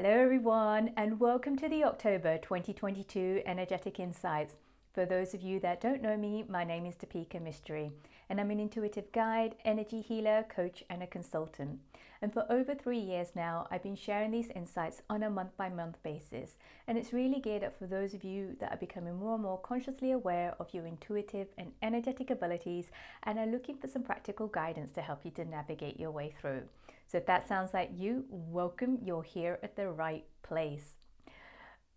Hello everyone and welcome to the October 2022 Energetic Insights. For those of you that don't know me, my name is Depika Mystery and I'm an intuitive guide, energy healer, coach and a consultant. And for over 3 years now, I've been sharing these insights on a month-by-month basis. And it's really geared up for those of you that are becoming more and more consciously aware of your intuitive and energetic abilities and are looking for some practical guidance to help you to navigate your way through. So if that sounds like you, welcome, you're here at the right place.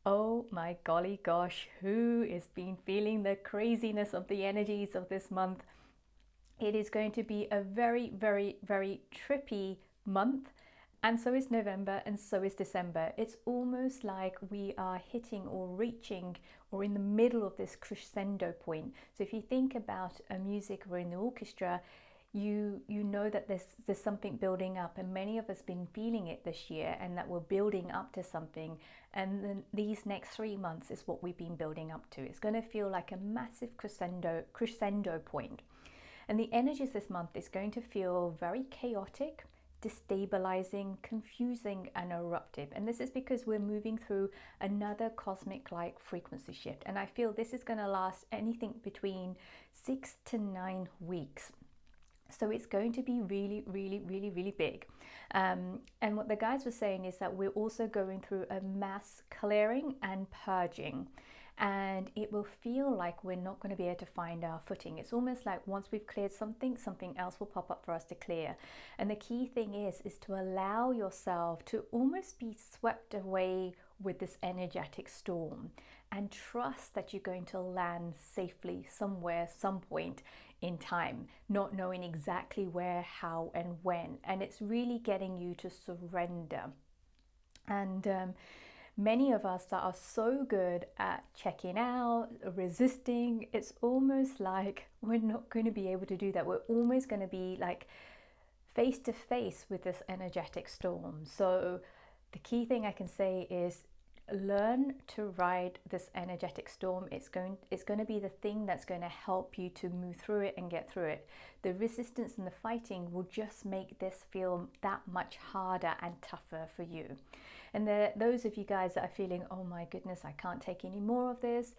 Oh my golly gosh, who has been feeling the craziness of the energies of this month? It is going to be a very, very, very trippy month, and so is November and so is December. It's almost like we are hitting or reaching or in the middle of this crescendo point. So if you think about a music or in the orchestra, you know that there's something building up, and many of us been feeling it this year, and that we're building up to something. And then these next 3 months is what we've been building up to. It's going to feel like a massive crescendo point. And the energies this month is going to feel very chaotic, destabilizing, confusing and eruptive. And this is because we're moving through another cosmic like frequency shift, and I feel this is going to last anything between 6 to 9 weeks. So it's going to be really, really, really, really big. And what the guides were saying is that we're also going through a mass clearing and purging. And it will feel like we're not going to be able to find our footing. It's almost like once we've cleared something, something else will pop up for us to clear. And the key thing is to allow yourself to almost be swept away with this energetic storm and trust that you're going to land safely somewhere, some point in time, not knowing exactly where, how and when. And it's really getting you to surrender. And many of us that are so good at checking out, resisting, it's almost like we're not going to be able to do that. We're almost going to be like face to face with this energetic storm. So the key thing I can say is learn to ride this energetic storm. It's going to be the thing that's going to help you to move through it and get through it. The resistance and the fighting will just make this feel that much harder and tougher for you. And those of you guys that are feeling, oh my goodness, I can't take any more of this,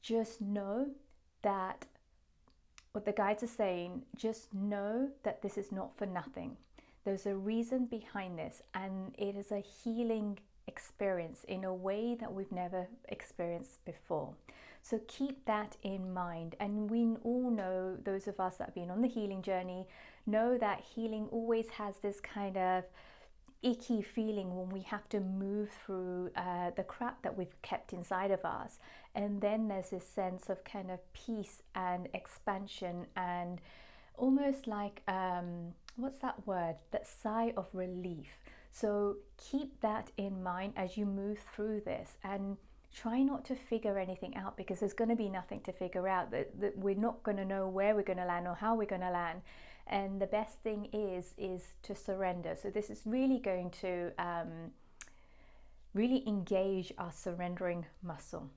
just know that what the guides are saying, just know that this is not for nothing. There's a reason behind this, and it is a healing experience in a way that we've never experienced before. So keep that in mind. And we all know, those of us that have been on the healing journey know that healing always has this kind of icky feeling when we have to move through the crap that we've kept inside of us. And then there's this sense of kind of peace and expansion and almost like what's that word, that sigh of relief. So keep that in mind as you move through this, and try not to figure anything out, because there's going to be nothing to figure out. That we're not going to know where we're going to land or how we're going to land. And the best thing is to surrender. So this is really going to really engage our surrendering muscle.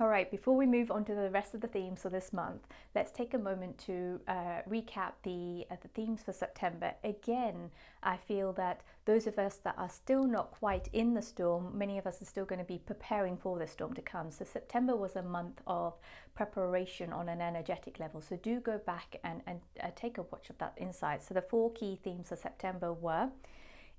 All right, before we move on to the rest of the themes for this month, let's take a moment to recap the themes for September. Again, I feel that those of us that are still not quite in the storm, many of us are still going to be preparing for the storm to come. So September was a month of preparation on an energetic level. So do go back and take a watch of that insight. So the 4 key themes for September were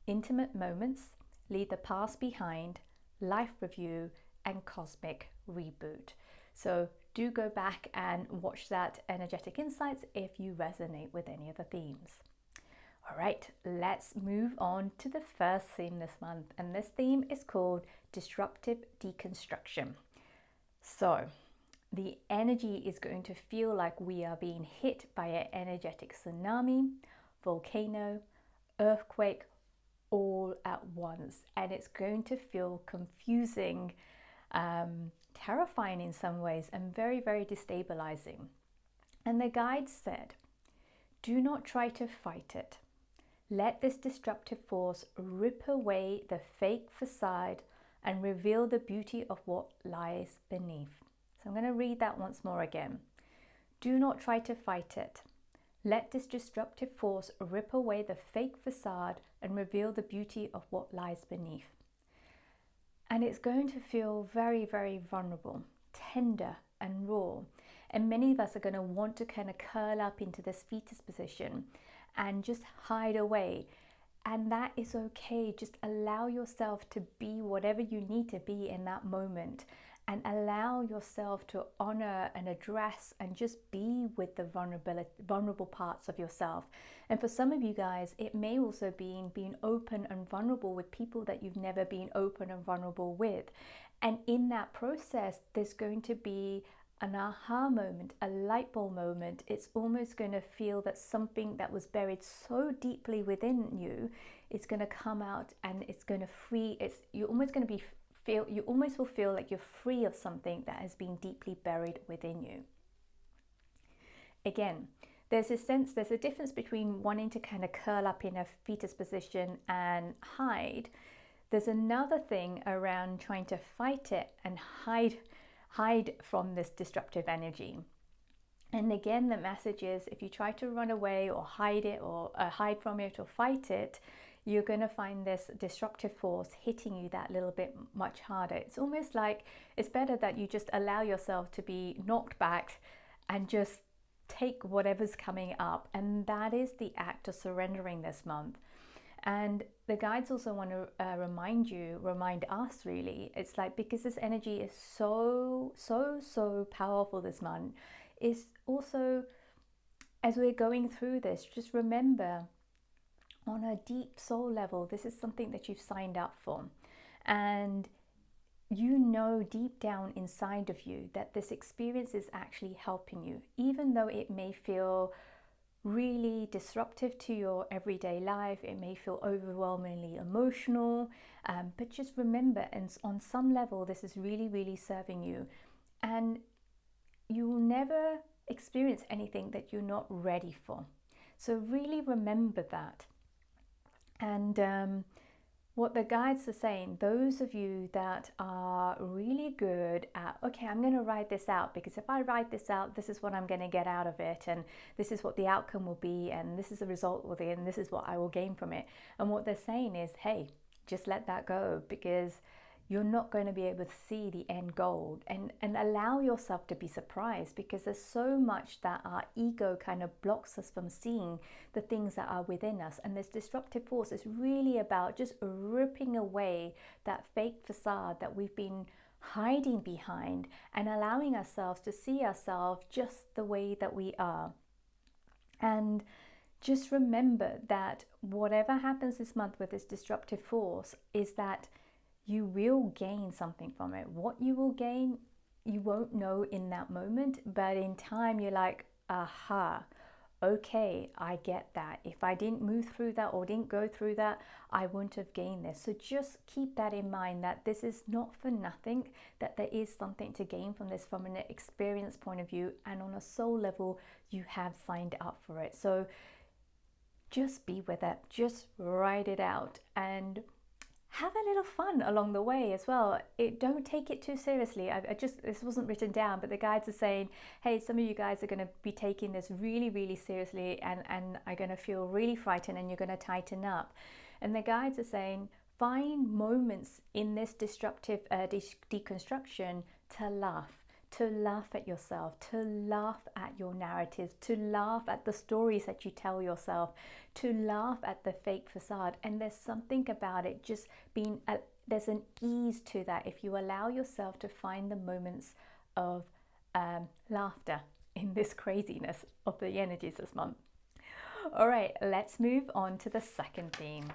intimate moments, leave the past behind, life review, and cosmic reboot. So do go back and watch that energetic insights if you resonate with any of the themes. All right, let's move on to the first theme this month, and this theme is called Disruptive Deconstruction. So the energy is going to feel like we are being hit by an energetic tsunami, volcano, earthquake, all at once, and it's going to feel confusing, terrifying in some ways, and very, very destabilizing. And the guides said, do not try to fight it. Let this disruptive force rip away the fake facade and reveal the beauty of what lies beneath. So I'm going to read that once more again. Do not try to fight it. Let this disruptive force rip away the fake facade and reveal the beauty of what lies beneath. And it's going to feel very, very vulnerable, tender and raw. And many of us are going to want to kind of curl up into this fetus position and just hide away. And that is okay. Just allow yourself to be whatever you need to be in that moment, and allow yourself to honor and address and just be with the vulnerable parts of yourself. And for some of you guys, it may also be being open and vulnerable with people that you've never been open and vulnerable with. And in that process, there's going to be an aha moment, a light bulb moment. It's almost going to feel that something that was buried so deeply within you is going to come out, and it's going to free. You're almost going to be you almost will feel like you're free of something that has been deeply buried within you. Again, there's a difference between wanting to kind of curl up in a fetus position and hide. There's another thing around trying to fight it and hide from this disruptive energy. And again, the message is, if you try to run away or hide it, or hide from it or fight it, you're going to find this disruptive force hitting you that little bit much harder. It's almost like it's better that you just allow yourself to be knocked back and just take whatever's coming up. And that is the act of surrendering this month. And the guides also want to remind us really, it's like, because this energy is so powerful this month, is also, as we're going through this, just remember, on a deep soul level, this is something that you've signed up for. And you know deep down inside of you that this experience is actually helping you, even though it may feel really disruptive to your everyday life. It may feel overwhelmingly emotional, but just remember, and on some level, this is really serving you. And you will never experience anything that you're not ready for. So really remember that. And what the guides are saying, those of you that are really good at, okay, I'm going to write this out, because if I write this out, this is what I'm going to get out of it, and this is what the outcome will be, and this is the result will be, and this is what I will gain from it. And what they're saying is, hey, just let that go, because you're not going to be able to see the end goal, and allow yourself to be surprised, because there's so much that our ego kind of blocks us from seeing the things that are within us. And this disruptive force is really about just ripping away that fake facade that we've been hiding behind, and allowing ourselves to see ourselves just the way that we are. And just remember that whatever happens this month with this disruptive force is that you will gain something from it. What you will gain, you won't know in that moment, but in time you're like, aha, okay, I get that. If I didn't move through that or didn't go through that, I wouldn't have gained this. So just keep that in mind, that this is not for nothing, that there is something to gain from this from an experience point of view, and on a soul level, you have signed up for it. So just be with it, just write it out, and have a little fun along the way as well. Don't take it too seriously. This wasn't written down, but the guides are saying, hey, some of you guys are going to be taking this really seriously, and are going to feel really frightened, and you're going to tighten up. And the guides are saying, find moments in this disruptive deconstruction to laugh at yourself, to laugh at your narratives, to laugh at the stories that you tell yourself, to laugh at the fake facade. And there's something about it just being, there's an ease to that if you allow yourself to find the moments of laughter in this craziness of the energies this month. All right, let's move on to the second theme.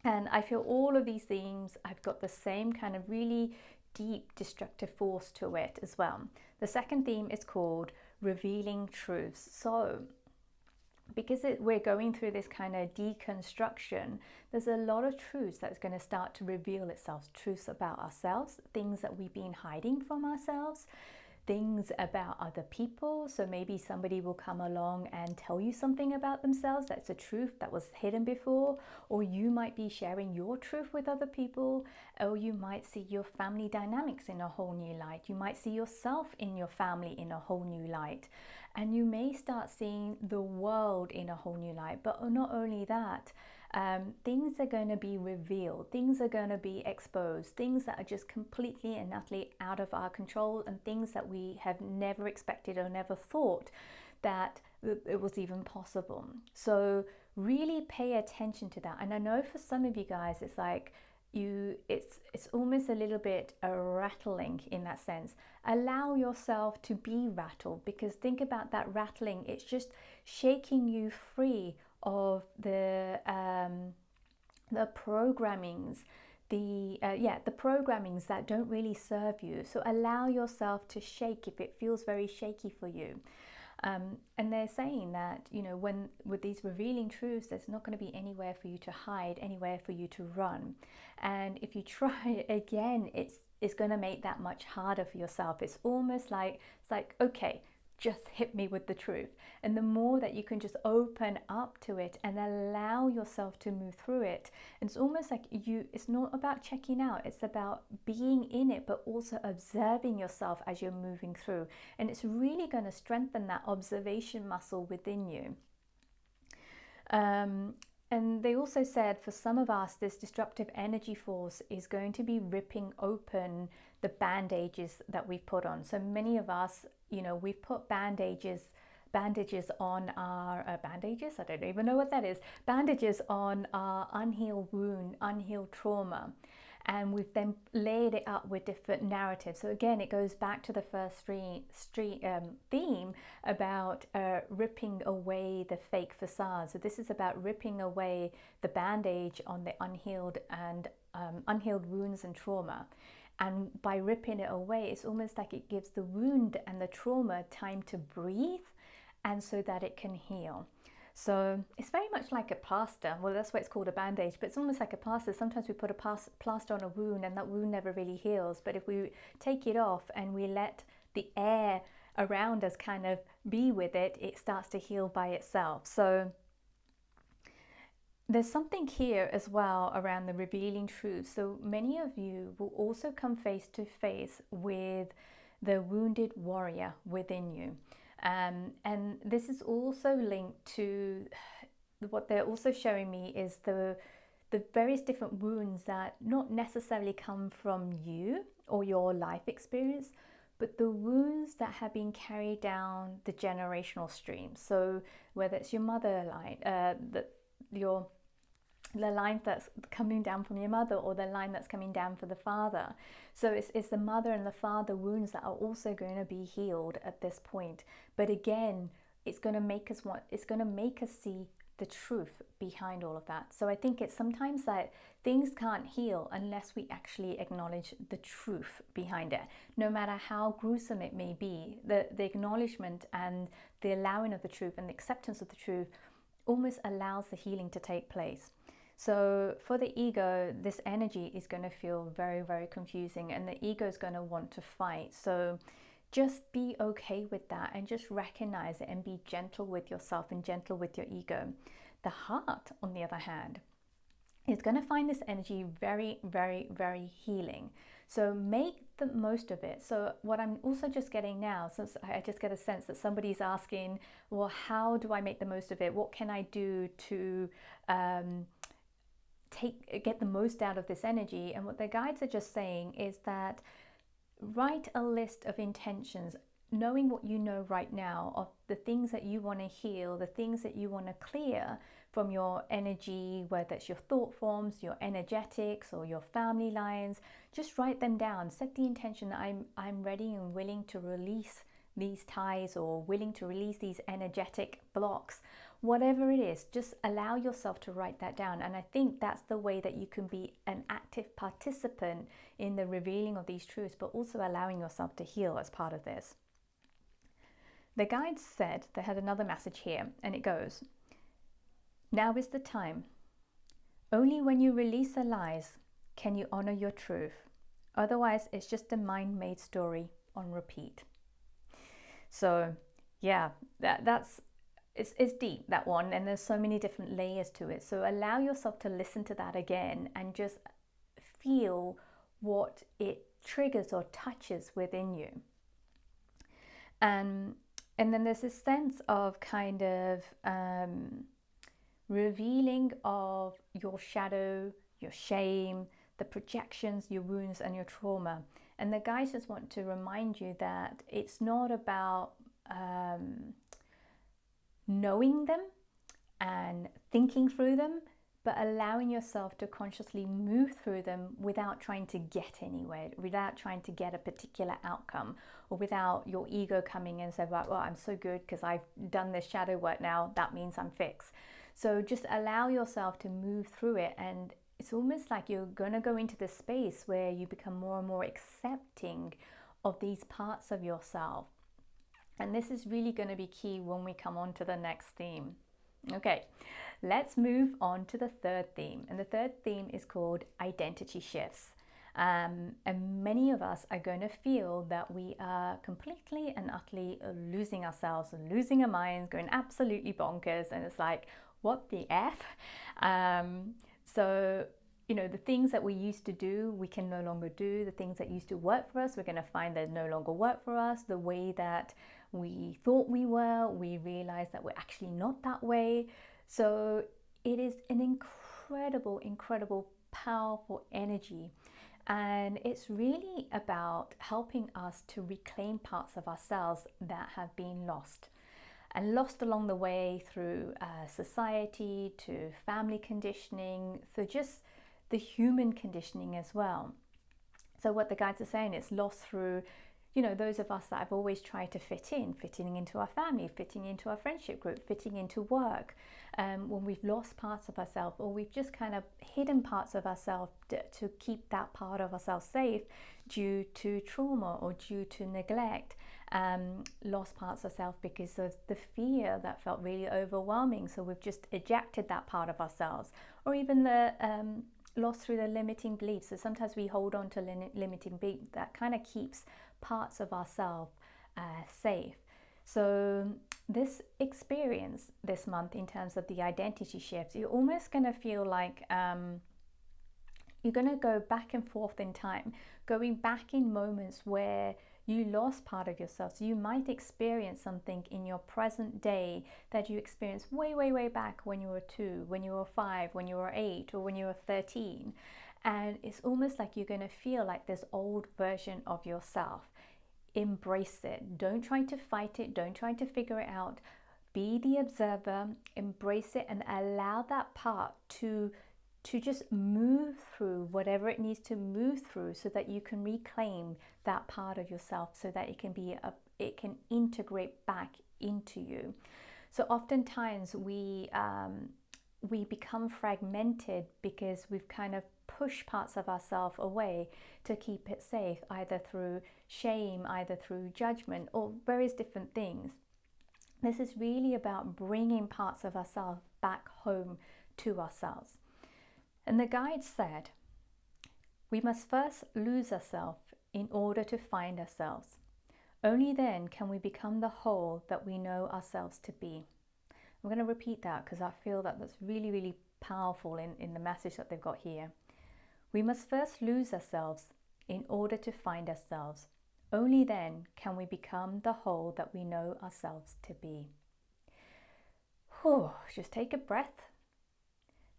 And I feel all of these themes, I've got the same kind of really deep destructive force to it as well. The second theme is called revealing truths. So because we're going through this kind of deconstruction, there's a lot of truths that's going to start to reveal itself. Truths about ourselves, things that we've been hiding from ourselves, things about other people. So maybe somebody will come along and tell you something about themselves that's a truth that was hidden before, or you might be sharing your truth with other people, or you might see your family dynamics in a whole new light. You might see yourself in your family in a whole new light, and you may start seeing the world in a whole new light. But not only that, things are going to be revealed, things are going to be exposed, things that are just completely and utterly out of our control, and things that we have never expected or never thought that it was even possible. So really pay attention to that. And I know for some of you guys, it's like it's almost a little bit a rattling in that sense. Allow yourself to be rattled, because think about that rattling, it's just shaking you free of the programmings, the programmings that don't really serve you. So allow yourself to shake if it feels very shaky for you. And they're saying that, you know, when with these revealing truths, there's not going to be anywhere for you to hide, anywhere for you to run. And if you try it again, it's going to make that much harder for yourself. It's almost like, okay, just hit me with the truth. And the more that you can just open up to it and allow yourself to move through it, and it's almost like it's not about checking out, it's about being in it, but also observing yourself as you're moving through. And it's really going to strengthen that observation muscle within you. And they also said for some of us, this disruptive energy force is going to be ripping open the bandages that we've put on. So many of us, you know, we've put bandages on our bandages, I don't even know what that is, bandages on our unhealed wound, unhealed trauma. And we've then layered it up with different narratives. So again, it goes back to the first theme about ripping away the fake facade. So this is about ripping away the bandage on the unhealed wounds and trauma. And by ripping it away, it's almost like it gives the wound and the trauma time to breathe, and so that it can heal. So it's very much like a plaster. Well, that's why it's called a bandage, but it's almost like a plaster. Sometimes we put a plaster on a wound and that wound never really heals. But if we take it off and we let the air around us kind of be with it, it starts to heal by itself. So there's something here as well around the revealing truth. So many of you will also come face to face with the wounded warrior within you. And this is also linked to what they're also showing me is the various different wounds that not necessarily come from you or your life experience, but the wounds that have been carried down the generational stream. So whether it's your mother line, the line that's coming down from your mother, or the line that's coming down for the father. So it's the mother and the father wounds that are also going to be healed at this point. But again, it's going to make us see the truth behind all of that. So I think it's sometimes that things can't heal unless we actually acknowledge the truth behind it. No matter how gruesome it may be, the acknowledgement and the allowing of the truth and the acceptance of the truth almost allows the healing to take place. So for the ego, this energy is going to feel very, very confusing, and the ego is going to want to fight. So just be okay with that and just recognize it and be gentle with yourself and gentle with your ego. The heart, on the other hand, is going to find this energy very, very, very healing. So make the most of it. So what I'm also just getting now, since I just get a sense that somebody's asking, well, how do I make the most of it? What can I do to get the most out of this energy? And what the guides are just saying is that write a list of intentions, knowing what you know right now of the things that you want to heal, the things that you want to clear from your energy, whether it's your thought forms, your energetics, or your family lines. Just write them down. Set the intention that I'm ready and willing to release these ties, or willing to release these energetic blocks. Whatever it is, just allow yourself to write that down. And I think that's the way that you can be an active participant in the revealing of these truths, but also allowing yourself to heal as part of this. The guides said they had another message here, and it goes, now is the time. Only when you release the lies can you honor your truth. Otherwise, it's just a mind-made story on repeat. So yeah, it's deep, that one, and there's so many different layers to it. So allow yourself to listen to that again and just feel what it triggers or touches within you. And then there's this sense of kind of revealing of your shadow, your shame, the projections, your wounds, and your trauma. And the guys just want to remind you that it's not about knowing them and thinking through them, but allowing yourself to consciously move through them without trying to get anywhere, without trying to get a particular outcome, or without your ego coming in and say, right, well, I'm so good because I've done this shadow work now, that means I'm fixed. So just allow yourself to move through it, and it's almost like you're going to go into this space where you become more and more accepting of these parts of yourself. And this is really going to be key when we come on to the next theme. Okay, let's move on to the third theme. And the third theme is called identity shifts. And many of us are going to feel that we are completely and utterly losing ourselves and losing our minds, going absolutely bonkers. And it's like, what the F? So, the things that we used to do, we can no longer do. The things that used to work for us, we're going to find that no longer work for us. The way that we thought we were, we realize that we're actually not that way. So it is an incredible, powerful energy. And it's really about helping us to reclaim parts of ourselves that have been lost. And lost along the way through society, to family conditioning, through just the human conditioning as well. So what the guides are saying, it's lost through, those of us that have always tried to fitting into our family, fitting into our friendship group, fitting into work. When we've lost parts of ourselves, or we've just kind of hidden parts of ourselves to keep that part of ourselves safe due to trauma or due to neglect. Lost parts of ourselves because of the fear that felt really overwhelming. So we've just ejected that part of ourselves, or even the lost through the limiting beliefs. So sometimes we hold on to limiting beliefs that kind of keeps parts of ourselves safe. So this experience this month in terms of the identity shifts, you're almost going to feel like you're going to go back and forth in time, going back in moments where you lost part of yourself. So you might experience something in your present day that you experienced way back when you were 2, when you were 5, when you were 8, or when you were 13. And it's almost like you're going to feel like this old version of yourself. Embrace it. Don't try to fight it. Don't try to figure it out. Be the observer, embrace it, and allow that part to just move through whatever it needs to move through, so that you can reclaim that part of yourself, so that it can integrate back into you. So oftentimes we become fragmented because we've kind of pushed parts of ourselves away to keep it safe, either through shame, either through judgment, or various different things. This is really about bringing parts of ourselves back home to ourselves. And the guide said, we must first lose ourselves in order to find ourselves. Only then can we become the whole that we know ourselves to be. I'm going to repeat that because I feel that that's really powerful in the message that they've got here. We must first lose ourselves in order to find ourselves. Only then can we become the whole that we know ourselves to be. Just take a breath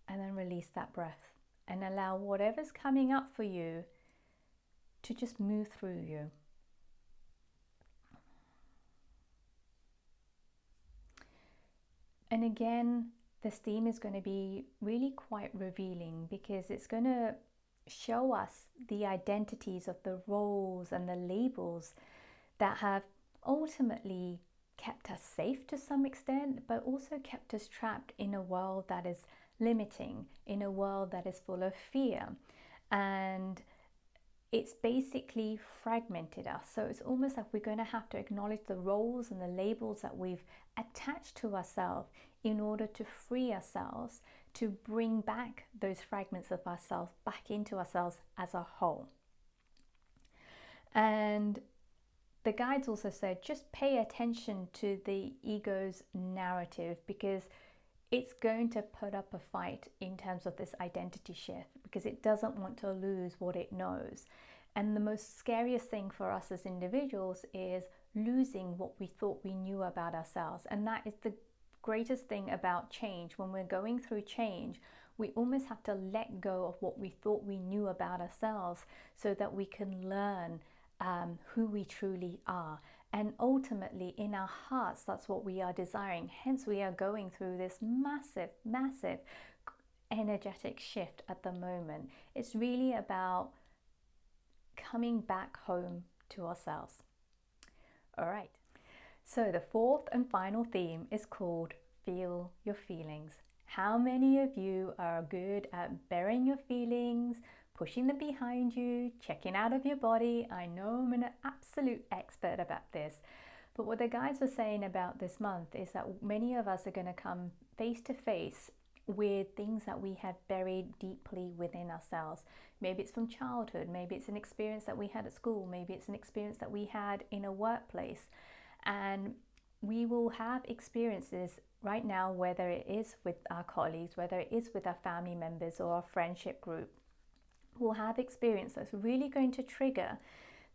and then release that breath, and allow whatever's coming up for you to just move through you. And again, this theme is going to be really quite revealing, because it's going to show us the identities of the roles and the labels that have ultimately kept us safe to some extent, but also kept us trapped in a world that is limiting, in a world that is full of fear. And it's basically fragmented us. So it's almost like we're going to have to acknowledge the roles and the labels that we've attached to ourselves in order to free ourselves, to bring back those fragments of ourselves back into ourselves as a whole. And the guides also said, just pay attention to the ego's narrative, because it's going to put up a fight in terms of this identity shift, because it doesn't want to lose what it knows. And the most scariest thing for us as individuals is losing what we thought we knew about ourselves. And that is the greatest thing about change. When we're going through change, we almost have to let go of what we thought we knew about ourselves so that we can learn who we truly are. And ultimately, in our hearts, that's what we are desiring. Hence, we are going through this massive, massive energetic shift at the moment. It's really about coming back home to ourselves. All right. So the fourth and final theme is called Feel Your Feelings. How many of you are good at burying your feelings, pushing them behind you, checking out of your body? I know I'm an absolute expert about this. But what the guys were saying about this month is that many of us are going to come face to face with things that we have buried deeply within ourselves. Maybe it's from childhood, maybe it's an experience that we had at school, maybe it's an experience that we had in a workplace. And we will have experiences right now, whether it is with our colleagues, whether it is with our family members or our friendship group, we'll have experience that's really going to trigger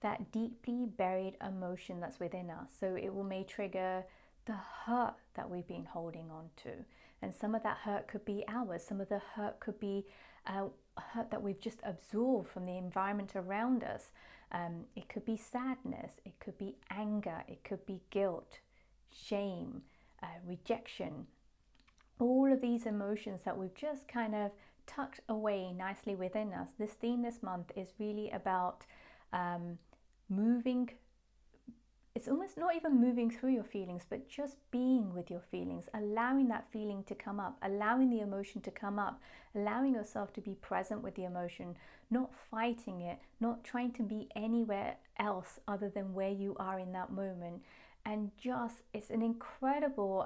that deeply buried emotion that's within us. So it may trigger the hurt that we've been holding on to. And some of that hurt could be ours. Some of the hurt could be hurt that we've just absorbed from the environment around us. It could be sadness, it could be anger, it could be guilt, shame, rejection. All of these emotions that we've just kind of tucked away nicely within us. This theme this month is really about moving. It's almost not even moving through your feelings, but just being with your feelings, allowing that feeling to come up, allowing the emotion to come up, allowing yourself to be present with the emotion, not fighting it, not trying to be anywhere else other than where you are in that moment. And just, it's an incredible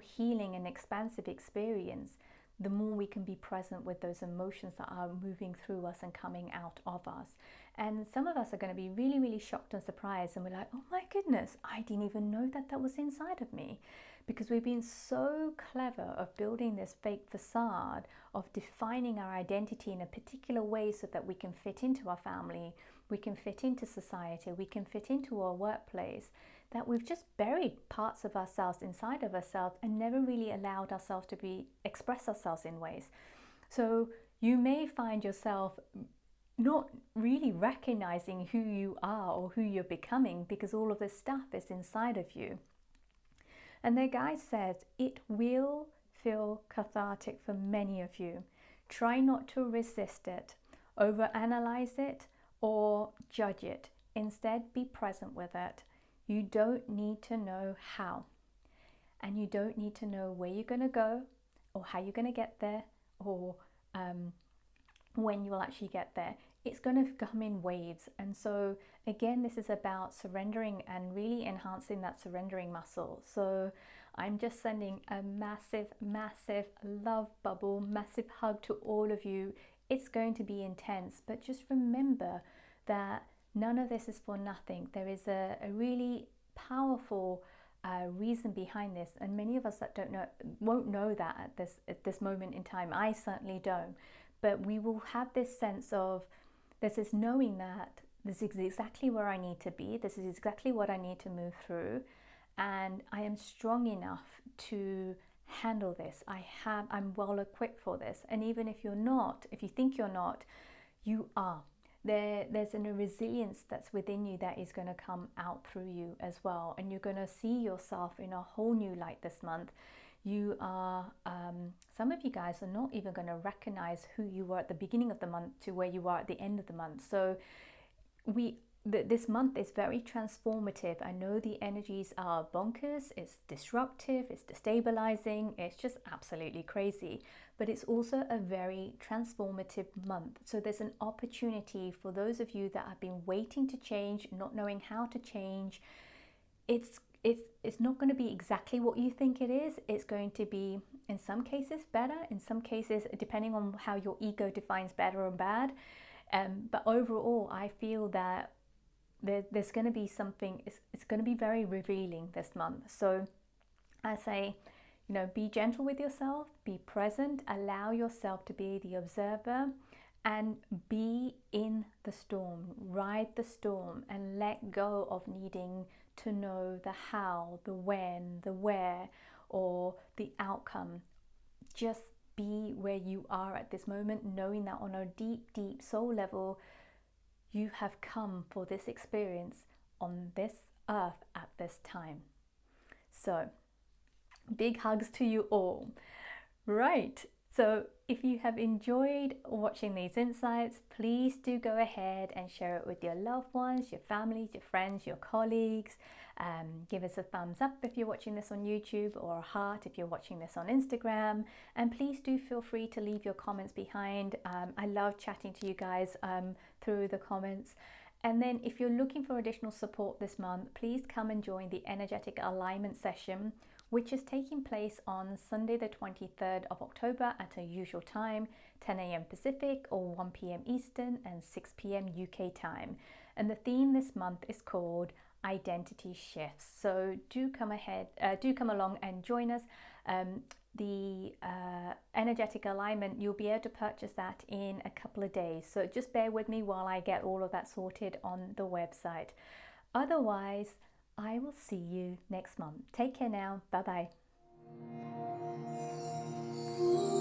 healing and expansive experience the more we can be present with those emotions that are moving through us and coming out of us. And some of us are going to be really, really shocked and surprised, and we're like, oh my goodness, I didn't even know that that was inside of me. Because we've been so clever of building this fake facade of defining our identity in a particular way so that we can fit into our family, we can fit into society, we can fit into our workplace, that we've just buried parts of ourselves inside of ourselves and never really allowed ourselves to express ourselves in ways. So you may find yourself not really recognizing who you are or who you're becoming because all of this stuff is inside of you. And the guy says it will feel cathartic for many of you. Try not to resist it, overanalyze it, or judge it. Instead, be present with it. You don't need to know how. And you don't need to know where you're going to go or how you're going to get there or when you will actually get there. It's going to come in waves. And so again, this is about surrendering and really enhancing that surrendering muscle. So I'm just sending a massive, massive love bubble, massive hug to all of you. It's going to be intense, but just remember that none of this is for nothing. There is a really powerful reason behind this, and many of us that won't know that at this moment in time. I certainly don't. But we will have this sense of, there's this knowing that this is exactly where I need to be, this is exactly what I need to move through, and I am strong enough to handle this. I'm well equipped for this. And even if you're not, if you think you're not, you are. There's a resilience that's within you that is going to come out through you as well, and you're going to see yourself in a whole new light this month. You are, some of you guys are not even going to recognize who you were at the beginning of the month to where you are at the end of the month. So this month is very transformative. I know the energies are bonkers, it's disruptive, it's destabilizing, it's just absolutely crazy. But it's also a very transformative month. So there's an opportunity for those of you that have been waiting to change, not knowing how to change. It's not going to be exactly what you think it is. It's going to be, in some cases, better. In some cases, depending on how your ego defines better and bad. But overall, I feel that there's going to be something, it's going to be very revealing this month. So I say, be gentle with yourself, be present, allow yourself to be the observer, and be in the storm, ride the storm, and let go of needing to know the how, the when, the where, or the outcome. Just be where you are at this moment, knowing that on a deep, deep soul level, you have come for this experience on this earth at this time. So, big hugs to you all. Right. So if you have enjoyed watching these insights, please do go ahead and share it with your loved ones, your families, your friends, your colleagues. Give us a thumbs up if you're watching this on YouTube, or a heart if you're watching this on Instagram. And please do feel free to leave your comments behind. I love chatting to you guys through the comments. And then if you're looking for additional support this month, please come and join the energetic alignment session, which is taking place on Sunday the 23rd of October at a usual time, 10 a.m. Pacific or 1 p.m. Eastern and 6 p.m. UK time. And the theme this month is called Identity Shifts. So do come along and join us. The energetic alignment, you'll be able to purchase that in a couple of days. So just bear with me while I get all of that sorted on the website. Otherwise, I will see you next month. Take care now. Bye bye.